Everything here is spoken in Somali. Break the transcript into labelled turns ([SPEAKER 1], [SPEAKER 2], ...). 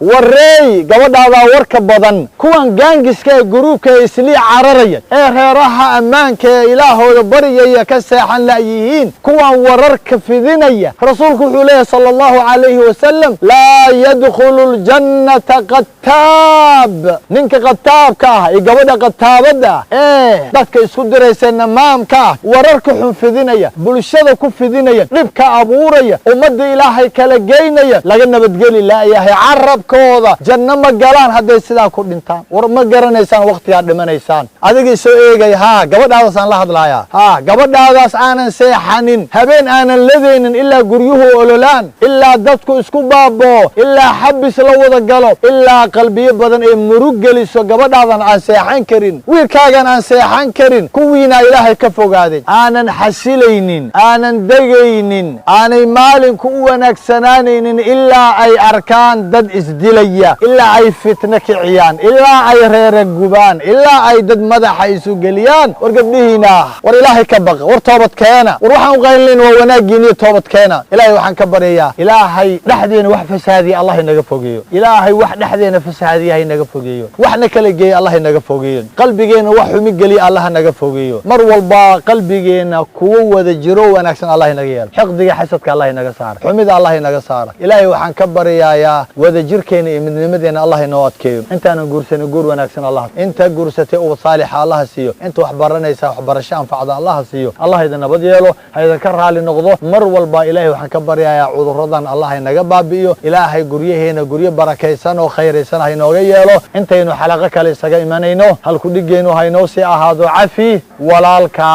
[SPEAKER 1] warreey gabadhaadaa warka badan kuwan gaangiska ee guruubka ee islii cararaya ee reeraha ammaanka ee ilaahooda baryaya ka seexan la'yihiin kuwan wararka fidinaya rasuulku wuxuu leeyahay sala allahu calayhi wasalam laa yadkhulu ljannata qataab ninka qataabka ah iyo gabadha qataabadda ah ee dadka isku diraysa namaamka ah wararka xun fidinaya bulshada ku fidinaya dhibka abuuraya ummadda ilaahay kala geynaya laga nabadgeli la'yahay carabkooda janno ma galaan hadday sidaa ku dhintaan war ma garanaysaan wakhtigaad dhimanaysaan adigii soo eegay haa gabadhaadaasaan la hadlayaa haa gabadhaadaas aanan seexanin habeen aanan ladaynin ilaa guryuhu ololaan ilaa dadku isku baaboo ilaa xabis la wada galo ilaa qalbiyo badan ee murug geliso gabadhaadan aan seexan karin wiilkaagan aan seexan karin kuwiina ilaahay ka fogaaday aanan xasilaynin aanan degaynin aanay maalinku u wanaagsanaanaynin ilaa ay arkaan dad isdilaya ilaa ay fitno kiciyaan ilaa ay reera gubaan ilaa ay dad madaxa isu geliyaan war gabdhihiina war ilaahay ka baqa war toobad keena war waxaan u qaylinayn waa wanaaggiiniyo toobad keena ilaahay waxaan ka baryayaa ilaahay dhexdeena wax fasaadiya allah inaga fogeeyo ilaahay wax dhexdeena fasaadiya ha inaga fogeeyo waxna kala geeya allah inaga fogeeyo qalbigeena wax xumi geliya allah naga fogeeyo mar walba qalbigeena kuwa wada jiro wanaagsan allah inaga yeelo xiqdiga xasadka allah inaga saaro xumida allah inaga saaro ilaahay waxaan ka baryayaa wada jirkeena iyo midnimadeena allah inoo adkeeyo intaanan guursanin guur wanaagsan allah inta guursatay ubad saalixa allah siiyo inta wax baranaysa waxbarasho anfacda allah siiyo allah idin nabad yeelo ha idin ka raali noqdo mar walba ilaahay waxaan ka baryayaa cudurradan allah inaga baabi'iyo ilaahay guryaheena guryo barakaysan oo khayraysan ha inooga yeelo intaynu xalaqo kale isaga imanayno halku dhiggeenu ha inoo sii ahaado cafi walaalka